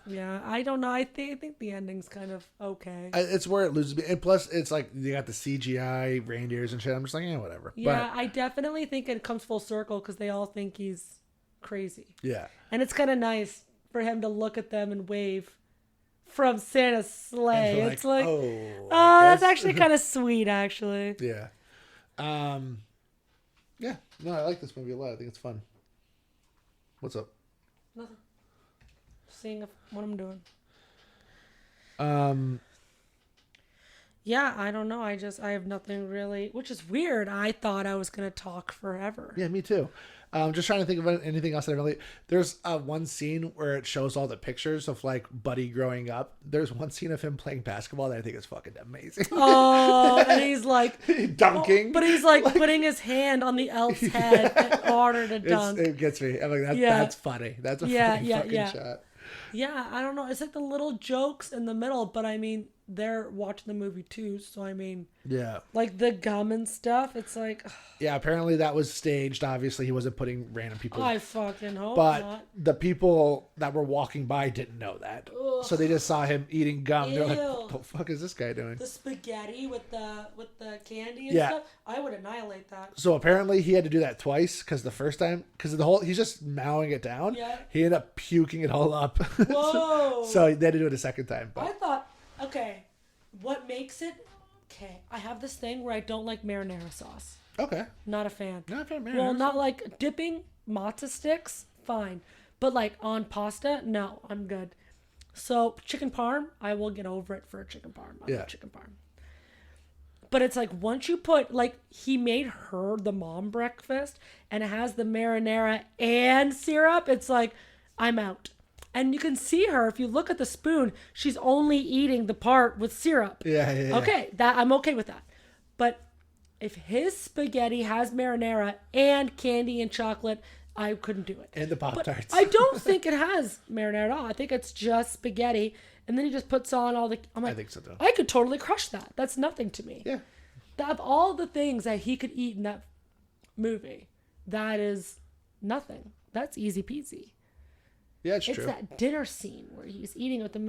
Speaker 1: Yeah, I don't know. I think the ending's kind of okay.
Speaker 2: It's where it loses me. And plus, it's like you got the CGI reindeers and shit. I'm just like, whatever.
Speaker 1: Yeah, but I definitely think it comes full circle because they all think he's crazy.
Speaker 2: Yeah. And
Speaker 1: it's kind of nice for him to look at them and wave from Santa's sleigh. It's like, oh, that's actually kind of sweet, actually.
Speaker 2: Yeah. Yeah. No, I like this movie a lot. I think it's fun. What's up?
Speaker 1: Nothing. Seeing what I'm doing. Yeah, I don't know. I have nothing really, which is weird. I thought I was going to talk forever.
Speaker 2: Yeah, me too. Just trying to think of anything else that I really... There's one scene where it shows all the pictures of like Buddy growing up. There's one scene of him playing basketball that I think is fucking amazing.
Speaker 1: Oh, and he's like...
Speaker 2: dunking.
Speaker 1: Oh, but he's like putting his hand on the elf's head in order to dunk.
Speaker 2: It gets me. I'm like, that's funny. That's a funny fucking shot.
Speaker 1: Yeah, I don't know. It's like the little jokes in the middle, but I mean, they're watching the movie too, so I mean,
Speaker 2: Yeah.
Speaker 1: like the gum and stuff. It's like,
Speaker 2: Yeah, apparently that was staged. Obviously, he wasn't putting random people.
Speaker 1: I fucking hope
Speaker 2: But
Speaker 1: not.
Speaker 2: the people that were walking by didn't know that.
Speaker 1: Ugh.
Speaker 2: So they just saw him eating gum. They're like,
Speaker 1: Ew.
Speaker 2: what the fuck is this guy doing?
Speaker 1: The spaghetti with the candy and
Speaker 2: Yeah.
Speaker 1: stuff. I would annihilate that.
Speaker 2: So apparently he had to do that twice because the first time, because he's just mowing it down.
Speaker 1: Yeah.
Speaker 2: He ended up puking it all up.
Speaker 1: Whoa.
Speaker 2: So they had to do it a second time.
Speaker 1: I
Speaker 2: But
Speaker 1: thought, okay, what makes it? Okay, I have this thing where I don't like marinara sauce.
Speaker 2: okay.
Speaker 1: Not a fan.
Speaker 2: Not fair, man.
Speaker 1: Well, not like dipping matzo sticks, fine. But like on pasta, no, I'm good. So chicken parm, I will get over it for a chicken parm. I love chicken parm. But it's like once you put, like, he made her the mom breakfast and it has the marinara and syrup, it's like, I'm out. And you can see her, if you look at the spoon, she's only eating the part with syrup.
Speaker 2: Yeah.
Speaker 1: Okay, that I'm okay with that. But if his spaghetti has marinara and candy and chocolate, I couldn't do it.
Speaker 2: And the
Speaker 1: But
Speaker 2: Pop-Tarts.
Speaker 1: I don't think it has marinara at all. I think it's just spaghetti, and then he just puts on all the. I'm like,
Speaker 2: I think so too.
Speaker 1: I could totally crush that. That's nothing to me.
Speaker 2: Yeah.
Speaker 1: Of all the things that he could eat in that movie, that is nothing. That's easy peasy.
Speaker 2: Yeah, it's
Speaker 1: It's
Speaker 2: true.
Speaker 1: that dinner scene where he's eating with the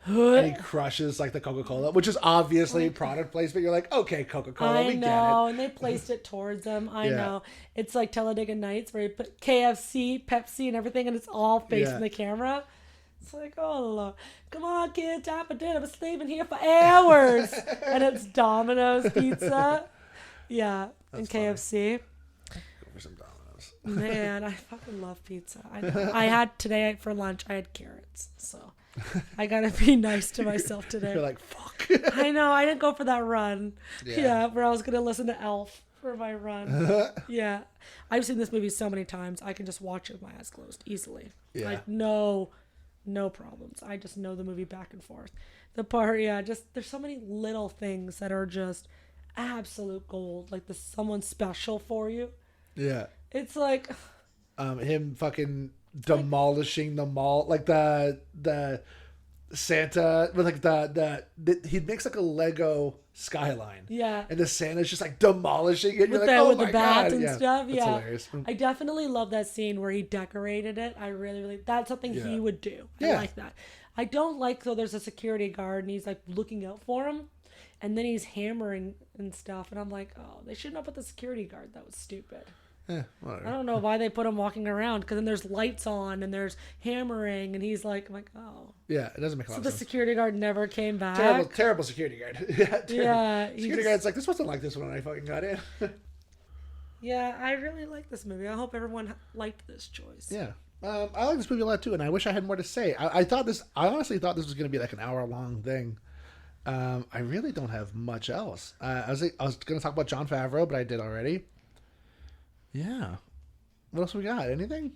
Speaker 2: And he crushes like the Coca-Cola, which is obviously product placement. You're like, okay, Coca-Cola,
Speaker 1: I
Speaker 2: we
Speaker 1: know,
Speaker 2: get
Speaker 1: and they placed it towards him. I
Speaker 2: Yeah.
Speaker 1: know. It's like Talladega Nights where you put KFC, Pepsi, and everything, and it's all facing
Speaker 2: Yeah.
Speaker 1: the camera. It's like, oh, Lord. Come on, kid, time for dinner. I've been sleeping here for hours. And it's Domino's pizza. Yeah, and KFC.
Speaker 2: it. Go for some Domino's.
Speaker 1: Man, I fucking love pizza. I had today for lunch, I had carrots. So I got to be nice to myself today.
Speaker 2: You're like, fuck.
Speaker 1: I know. I didn't go for that run.
Speaker 2: Yeah.
Speaker 1: Yeah, where I was going to listen to Elf for my run. Yeah. I've seen this movie so many times. I can just watch it with my eyes closed easily.
Speaker 2: Yeah.
Speaker 1: Like, no problems. I just know the movie back and forth. The part, yeah, just there's so many little things that are just absolute gold. Like someone special for you.
Speaker 2: Yeah.
Speaker 1: It's like,
Speaker 2: Him fucking demolishing the mall, like the Santa with like the he makes like a Lego skyline.
Speaker 1: yeah.
Speaker 2: And the Santa's just like demolishing it. You're
Speaker 1: With
Speaker 2: like,
Speaker 1: the,
Speaker 2: oh
Speaker 1: with
Speaker 2: my
Speaker 1: the bats
Speaker 2: God.
Speaker 1: and stuff,
Speaker 2: That's
Speaker 1: yeah.
Speaker 2: hilarious.
Speaker 1: I definitely love that scene where he decorated it. I really that's something
Speaker 2: Yeah.
Speaker 1: he would do. I
Speaker 2: Yeah.
Speaker 1: like that. I don't like though there's a security guard and he's like looking out for him, and then he's hammering and stuff, and I'm like, oh, they shouldn't have put the security guard. That was stupid. I
Speaker 2: Whatever.
Speaker 1: don't know why they put him walking around, because then there's lights on and there's hammering, and he's like, I'm like, oh.
Speaker 2: Yeah, it doesn't make a lot
Speaker 1: So
Speaker 2: of
Speaker 1: the
Speaker 2: sense.
Speaker 1: security guard never came back.
Speaker 2: Terrible security guard. Yeah, terrible.
Speaker 1: Yeah, he
Speaker 2: Security
Speaker 1: just-
Speaker 2: guard's like, this wasn't like this when I fucking got in.
Speaker 1: Yeah, I really like this movie. I hope everyone liked this choice.
Speaker 2: Yeah. I like this movie a lot too, and I wish I had more to say. I honestly thought this was going to be like an hour-long thing. I really don't have much else. I was going to talk about Jon Favreau, but I did already. Yeah. What else we got? Anything?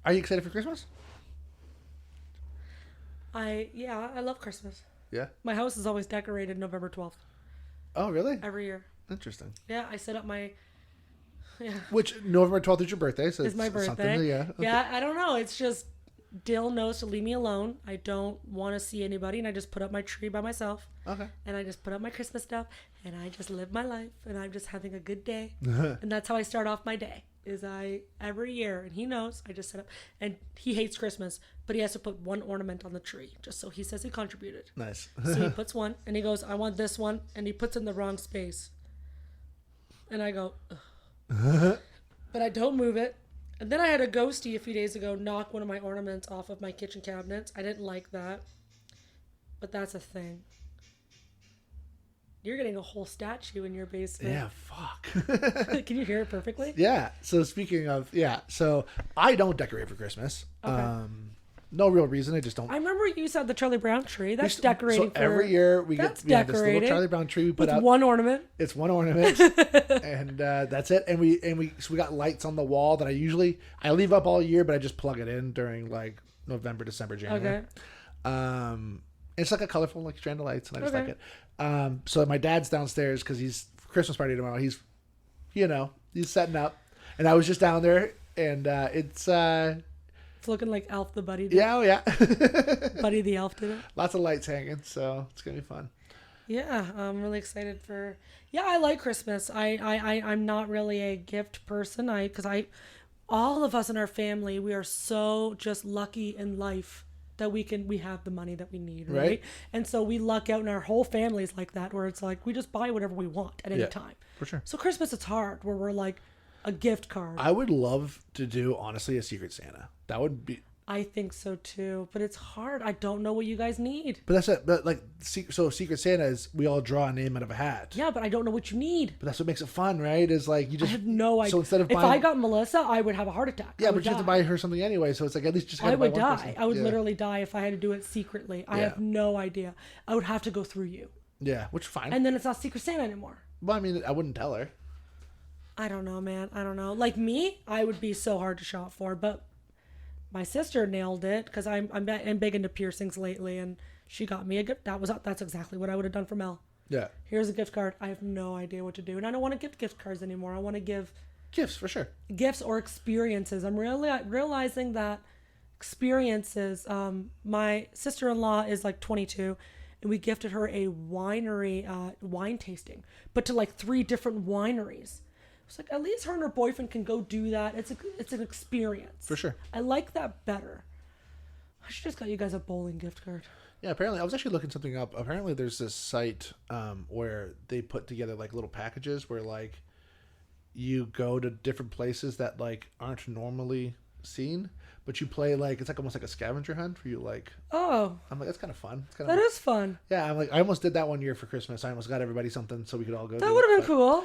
Speaker 2: Are you excited for Christmas?
Speaker 1: I love Christmas.
Speaker 2: Yeah.
Speaker 1: My house is always decorated November 12th
Speaker 2: Oh, really?
Speaker 1: every year.
Speaker 2: Interesting.
Speaker 1: Yeah, I set up my. Yeah,
Speaker 2: Which November 12th is your birthday, so
Speaker 1: it's my
Speaker 2: something
Speaker 1: birthday.
Speaker 2: to, yeah.
Speaker 1: Yeah, I don't know. It's just Dill knows to leave me alone. I don't want to see anybody, and I just put up my tree by myself.
Speaker 2: Okay.
Speaker 1: And I just put up my Christmas stuff, and I just live my life, and I'm just having a good day. And that's how I start off my day. Every year, and he knows, I just set up, and he hates Christmas, but he has to put one ornament on the tree, just so he says he contributed.
Speaker 2: Nice.
Speaker 1: So he puts one, and he goes, I want this one, and he puts in the wrong space. And I go, ugh. But I don't move it. And then I had a ghostie a few days ago knock one of my ornaments off of my kitchen cabinets. I didn't like that. But that's a thing. You're getting a whole statue in your basement.
Speaker 2: Yeah, fuck.
Speaker 1: Can you hear it perfectly?
Speaker 2: Yeah. So speaking of, so I don't decorate for Christmas.
Speaker 1: Okay.
Speaker 2: No real reason. I just don't.
Speaker 1: I remember you said the Charlie Brown tree. That's
Speaker 2: So
Speaker 1: decorating for...
Speaker 2: every year we
Speaker 1: That's
Speaker 2: get this little
Speaker 1: decorating
Speaker 2: Charlie Brown tree we put
Speaker 1: with
Speaker 2: out.
Speaker 1: one ornament.
Speaker 2: It's one ornament, and that's it. And we got lights on the wall that I leave up all year, but I just plug it in during like November, December, January.
Speaker 1: Okay.
Speaker 2: It's like a colorful like strand of lights, and I just like
Speaker 1: Okay.
Speaker 2: it. So my dad's downstairs because he's Christmas party tomorrow. He's setting up, and I was just down there, and it's
Speaker 1: It's looking like Elf the Buddy.
Speaker 2: Yeah, oh yeah.
Speaker 1: Buddy the Elf did it.
Speaker 2: Lots of lights hanging, so it's gonna be fun.
Speaker 1: Yeah, I'm really excited for. Yeah, I like Christmas. I'm not really a gift person. All of us in our family, we are so just lucky in life that we have the money that we need, right? And so we luck out, and our whole family's like that, where it's like we just buy whatever we want at any time.
Speaker 2: For sure.
Speaker 1: So Christmas, it's hard, where we're like a gift card.
Speaker 2: I would love to do, honestly, a Secret Santa. That would be.
Speaker 1: I think so too, but it's hard. I don't know what you guys need.
Speaker 2: But that's it. But like, so Secret Santa is we all draw a name out of a hat.
Speaker 1: Yeah, but I don't know what you need.
Speaker 2: But that's what makes it fun, right? Is like you just.
Speaker 1: I have no idea.
Speaker 2: So instead of
Speaker 1: if I got Melissa, I would have a heart attack.
Speaker 2: Yeah, but you have to buy her something anyway. So it's like at least just.
Speaker 1: I would die. I would literally die if I had to do it secretly. I have no idea. I would have to go through you.
Speaker 2: Yeah, which is fine.
Speaker 1: And then it's not Secret Santa anymore.
Speaker 2: Well, I mean, I wouldn't tell her.
Speaker 1: I don't know, man. I don't know. Like me, I would be so hard to shop for, but. My sister nailed it because I'm big into piercings lately, and she got me a gift. That's exactly what I would have done for Mel.
Speaker 2: Yeah.
Speaker 1: Here's a gift card. I have no idea what to do, and I don't want to give gift cards anymore. I want to give
Speaker 2: gifts for sure.
Speaker 1: Gifts or experiences. I'm really realizing that experiences. My sister-in-law is like 22, and we gifted her a winery wine tasting, but to like 3 different wineries. It's like at least her and her boyfriend can go do that. It's an experience.
Speaker 2: For sure.
Speaker 1: I like that better. I should just got you guys a bowling gift card.
Speaker 2: Yeah, apparently I was actually looking something up. Apparently there's this site where they put together like little packages where like you go to different places that like aren't normally seen, but you play like it's like almost like a scavenger hunt where you like.
Speaker 1: Oh.
Speaker 2: I'm like that's kind of fun. It's
Speaker 1: that is fun.
Speaker 2: Yeah, I'm like I almost did that one year for Christmas. I almost got everybody something so we could all go.
Speaker 1: That would have been cool.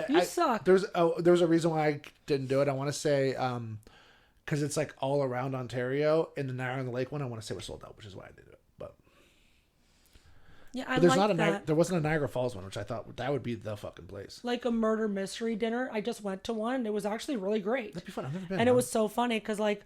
Speaker 1: You suck.
Speaker 2: There's a reason why I didn't do it. I want to say because it's like all around Ontario, and the Niagara on the Lake one I want to say was sold out, which is why I did it. But
Speaker 1: yeah,
Speaker 2: but there's not that. There wasn't a Niagara Falls one, which I thought that would be the fucking place.
Speaker 1: Like a murder mystery dinner. I just went to one. It was actually really great.
Speaker 2: That'd be fun. I've never been.
Speaker 1: And it was so funny because like.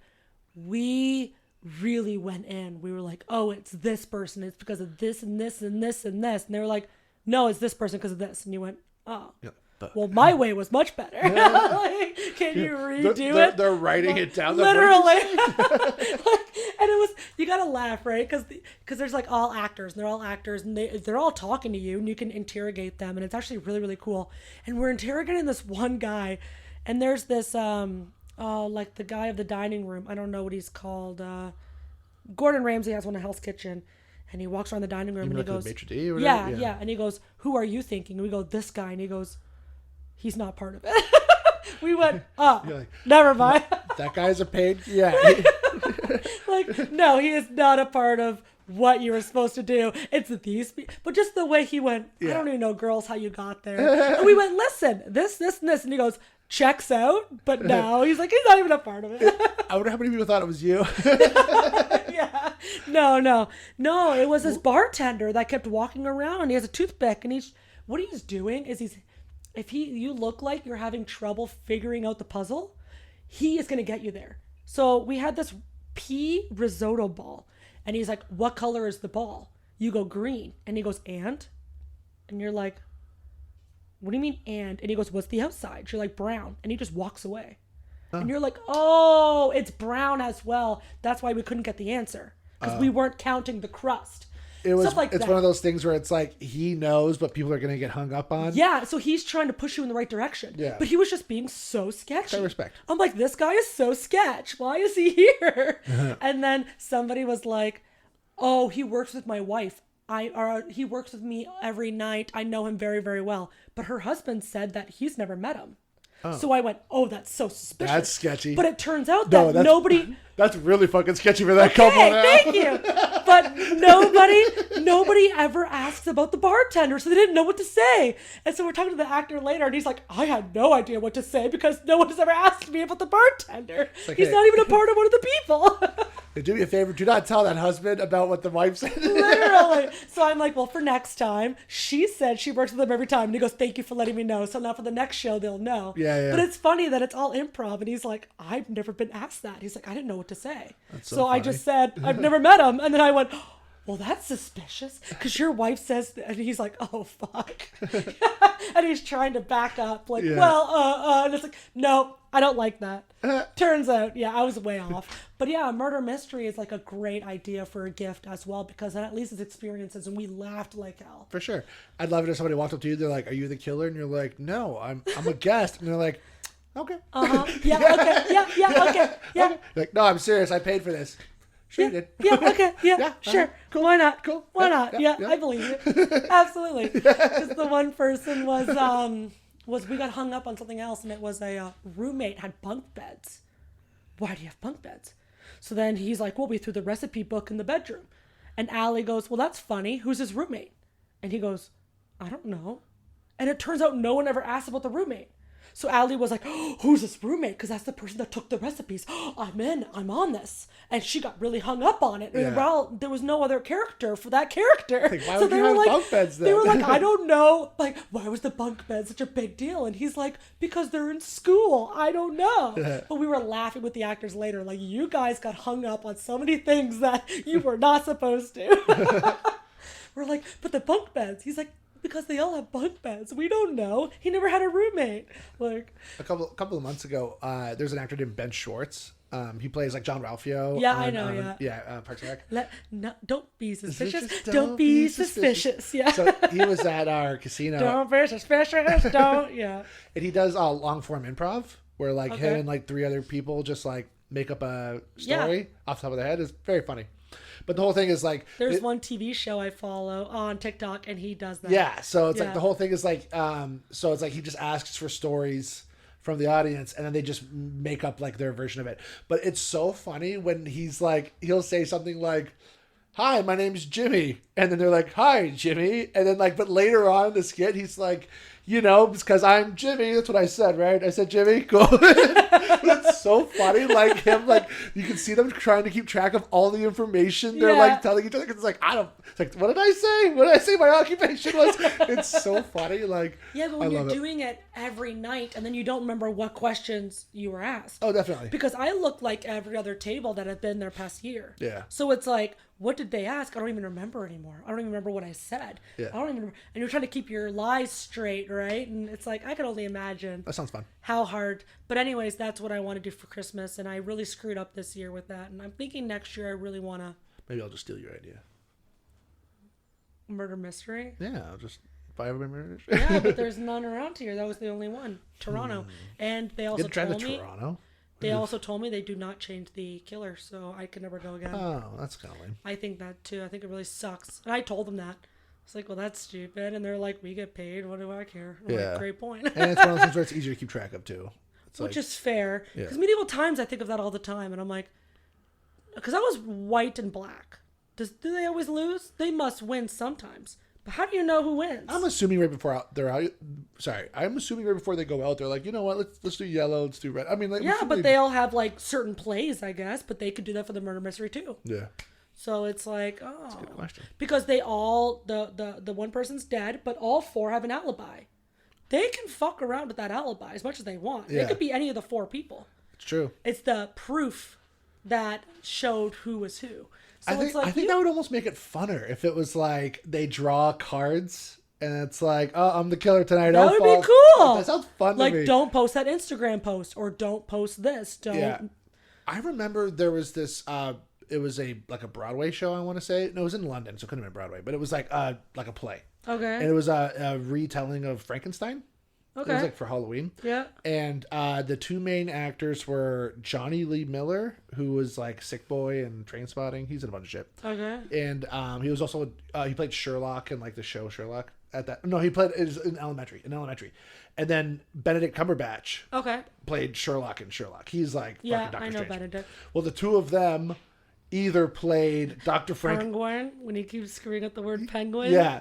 Speaker 1: We really went in. We were like, oh, it's this person. It's because of this and this and this and this. And they were like, no, it's this person because of this. And you went, oh. Yeah, well, my way was much better. Like, can you redo it?
Speaker 2: They're writing it down.
Speaker 1: Literally. And it was, you got to laugh, right? Because there's like all actors. And they're all actors. And they're all talking to you. And you can interrogate them. And it's actually really, really cool. And we're interrogating this one guy. And there's this... like the guy of the dining room. I don't know what he's called. Gordon Ramsay has one in Hell's Kitchen. And he walks around the dining room and he goes...
Speaker 2: Maitre d' or
Speaker 1: whatever? Yeah. And he goes, who are you thinking? And we go, this guy. And he goes, he's not part of it. We went, oh, like, never mind.
Speaker 2: That guy's a paid... Yeah.
Speaker 1: Like, no, he is not a part of what you were supposed to do. It's these people. But just the way he went, I don't even know, girls, how you got there. And we went, listen, this, and this. And he goes... checks out, but no, he's like, he's not even a part of it.
Speaker 2: I wonder how many people thought it was you.
Speaker 1: Yeah. No, it was this bartender that kept walking around. He has a toothpick, and what he's doing is you look like you're having trouble figuring out the puzzle, he is going to get you there. So we had this pea risotto ball, and he's like, what color is the ball? You go green, and he goes, and you're like, what do you mean and? And he goes, what's the outside? You're like, brown. And he just walks away. Huh. And you're like, oh, it's brown as well. That's why we couldn't get the answer. Because we weren't counting the crust. It's one
Speaker 2: of those things where it's like, he knows, but people are going to get hung up on.
Speaker 1: Yeah, so he's trying to push you in the right direction. Yeah. But he was just being so sketchy.
Speaker 2: I respect.
Speaker 1: I'm like, this guy is so sketch. Why is he here? And then somebody was like, oh, he works with my wife. He works with me every night. I know him very, very well. But her husband said that he's never met him. Oh. So I went, oh, that's so suspicious.
Speaker 2: That's sketchy.
Speaker 1: But it turns out that nobody...
Speaker 2: That's really fucking sketchy for that couple now.
Speaker 1: Thank you. But nobody ever asks about the bartender, so they didn't know what to say. And so we're talking to the actor later, and he's like, I had no idea what to say because no one has ever asked me about the bartender. Like, he's not even a part of one of the people.
Speaker 2: Hey, do me a favor, do not tell that husband about what the wife said.
Speaker 1: Literally. So I'm like, well, for next time, she said she works with them every time. And he goes, thank you for letting me know. So now for the next show, they'll know.
Speaker 2: Yeah.
Speaker 1: But it's funny that it's all improv. And he's like, I've never been asked that. He's like, I didn't know what to say. So I just said, I've never met him. And then I went, well, that's suspicious because your wife says that. And he's like, oh, fuck. And he's trying to back up like, and it's like, no, I don't like that. Turns out, I was way off. But yeah, a murder mystery is like a great idea for a gift as well, because then at least it's experiences, and we laughed like hell.
Speaker 2: For sure. I'd love it if somebody walked up to you, they're like, are you the killer? And you're like, no, I'm a guest. And they're like, okay.
Speaker 1: Yeah, okay. Yeah, okay. Yeah.
Speaker 2: Okay. Like, no, I'm serious. I paid for this. Sure you did.
Speaker 1: Yeah, okay. Yeah, sure.
Speaker 2: Cool.
Speaker 1: Why not?
Speaker 2: Cool.
Speaker 1: Why not? Yeah, I believe you. Absolutely. Because the one person was we got hung up on something else, and it was a roommate had bunk beds. Why do you have bunk beds? So then he's like, well, we threw the recipe book in the bedroom. And Allie goes, well, that's funny. Who's his roommate? And he goes, I don't know. And it turns out no one ever asked about the roommate. So Allie was like, oh, who's this roommate? Because that's the person that took the recipes. I'm on this. And she got really hung up on it. And well, there was no other character for that character.
Speaker 2: Like, why would you have bunk beds then?
Speaker 1: They were like, I don't know. Like, why was the bunk bed such a big deal? And he's like, because they're in school. I don't know. But we were laughing with the actors later. Like, you guys got hung up on so many things that you were not supposed to. We're like, but the bunk beds. He's like, because they all have bunk beds. We don't know. He never had a roommate. Like
Speaker 2: a couple of months ago, there's an actor named Ben Schwartz. He plays like John Ralphio.
Speaker 1: Yeah, I know.
Speaker 2: Parks and Rec.
Speaker 1: Don't be suspicious. Don't be suspicious. Yeah.
Speaker 2: So he was at our casino.
Speaker 1: Don't be suspicious. Don't. Yeah.
Speaker 2: And he does long form improv where like him and like 3 other people just like make up a story off the top of their head. It's very funny. But the whole thing is like...
Speaker 1: There's one TV show I follow on TikTok, and he does that.
Speaker 2: Yeah, so it's like the whole thing is like... so it's like he just asks for stories from the audience, and then they just make up like their version of it. But it's so funny when he's like... He'll say something like, hi, my name's Jimmy. And then they're like, hi, Jimmy. And then like... But later on in the skit, he's like... You know, because I'm Jimmy. That's what I said, right? I said Jimmy. Cool. It's so funny. Like him, like you can see them trying to keep track of all the information they're like telling each other. It's like it's like, what did I say? What did I say my occupation was? It's so funny. Like
Speaker 1: but when you're doing it every night, and then you don't remember what questions you were asked.
Speaker 2: Oh, definitely.
Speaker 1: Because I look like every other table that had been there past year.
Speaker 2: Yeah.
Speaker 1: So it's like, what did they ask? I don't even remember anymore. I don't even remember what I said.
Speaker 2: Yeah.
Speaker 1: I don't even remember. And you're trying to keep your lies straight, right? And it's like, I can only imagine.
Speaker 2: That sounds fun.
Speaker 1: How hard. But anyways, that's what I want to do for Christmas. And I really screwed up this year with that. And I'm thinking next year I really want to.
Speaker 2: Maybe I'll just steal your idea.
Speaker 1: Murder mystery?
Speaker 2: Yeah, I'll just buy every murder mystery.
Speaker 1: Yeah, but there's none around here. That was the only one. Toronto. And they also told me.
Speaker 2: Toronto?
Speaker 1: They also told me they do not change the killer, so I could never go again.
Speaker 2: Oh, that's kind of lame.
Speaker 1: I think that too. I think it really sucks. And I told them that. It's like, well, that's stupid. And they're like, we get paid. What do I care? I'm like, great point.
Speaker 2: And it's one of those things where it's easier to keep track of too.
Speaker 1: Which is fair. Because medieval times, I think of that all the time. And I'm like, because I was white and black. Do they always lose? They must win sometimes. But how do you know who wins?
Speaker 2: I'm assuming right before they're out. Sorry, I'm assuming right before they go out, they're like, you know what? Let's do yellow. Let's do red. I mean, like,
Speaker 1: but they all have like certain plays, I guess. But they could do that for the murder mystery too.
Speaker 2: Yeah.
Speaker 1: So it's like,
Speaker 2: That's a good question.
Speaker 1: Because they all the one person's dead, but all 4 have an alibi. They can fuck around with that alibi as much as they want.
Speaker 2: Yeah.
Speaker 1: It could be any of the 4 people.
Speaker 2: It's true.
Speaker 1: It's the proof that showed who was who. So
Speaker 2: I think that would almost make it funner if it was like they draw cards and it's like, oh, I'm the killer tonight.
Speaker 1: That would be cool.
Speaker 2: That sounds fun
Speaker 1: to me.
Speaker 2: Like,
Speaker 1: don't post that Instagram post or don't post this. Don't.
Speaker 2: Yeah. I remember there was this, it was a Broadway show, I want to say. No, it was in London, so it couldn't have been Broadway, but it was like a play.
Speaker 1: Okay.
Speaker 2: And it was a retelling of Frankenstein.
Speaker 1: Okay.
Speaker 2: It was like for Halloween.
Speaker 1: Yeah.
Speaker 2: And the 2 main actors were Johnny Lee Miller, who was like Sick Boy and Trainspotting. He's in a bunch of shit.
Speaker 1: Okay.
Speaker 2: And he was also he played Sherlock in like the show Sherlock at that. No, he played in Elementary. And then Benedict Cumberbatch.
Speaker 1: Okay.
Speaker 2: Played Sherlock in Sherlock. He's like fucking Dr.
Speaker 1: I know
Speaker 2: Strange.
Speaker 1: Benedict.
Speaker 2: Well, the 2 of them either played Dr.
Speaker 1: Penguin, when he keeps screwing up the word penguin.
Speaker 2: Yeah.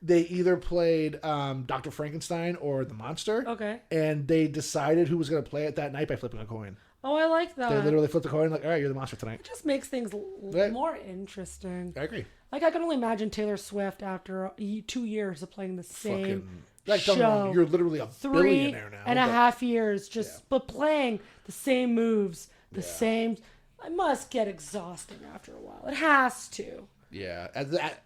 Speaker 2: They either played Dr. Frankenstein or the monster.
Speaker 1: Okay.
Speaker 2: And they decided who was going to play it that night by flipping a coin.
Speaker 1: Oh, I like that.
Speaker 2: They literally flipped a coin like, all right, you're the monster tonight.
Speaker 1: It just makes things more interesting.
Speaker 2: I agree.
Speaker 1: Like, I can only imagine Taylor Swift after 2 years of playing the same show.
Speaker 2: You're literally a billionaire now.
Speaker 1: 3.5 years but playing the same moves, the same... It must get exhausting after a while. It has to.
Speaker 2: Yeah.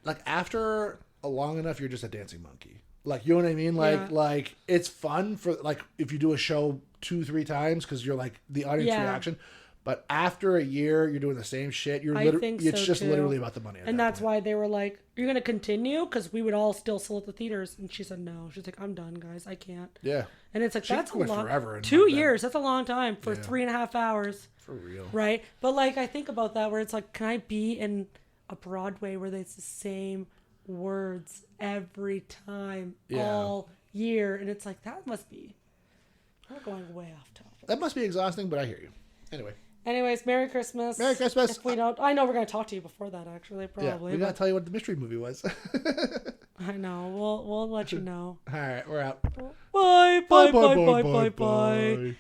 Speaker 2: Like after a long enough, you're just a dancing monkey. Like, you know what I mean? Like it's fun for like if you do a show 2-3 times because you're like the audience reaction. But after a year, you're doing the same shit. It's just literally about the money.
Speaker 1: And that's why they were like, "You're gonna continue?" Because we would all still sell at the theaters. And she said, "No." She's like, "I'm done, guys. I can't."
Speaker 2: Yeah.
Speaker 1: And it's like that's a long
Speaker 2: forever.
Speaker 1: 2 years. That's a long time for 3.5 hours.
Speaker 2: For real.
Speaker 1: Right. But like I think about that where it's like, can I be in a Broadway where it's the same words every time all year? And it's like that must be. We're going way off topic.
Speaker 2: That must be exhausting, but I hear you. Anyways,
Speaker 1: Merry Christmas.
Speaker 2: Merry Christmas.
Speaker 1: If we don't, I know we're going to talk to you before that, actually, probably.
Speaker 2: Yeah, we got to tell you what the mystery movie was.
Speaker 1: I know. We'll let you know.
Speaker 2: All right, we're out.
Speaker 1: Bye, bye, bye, bye, bye, bye.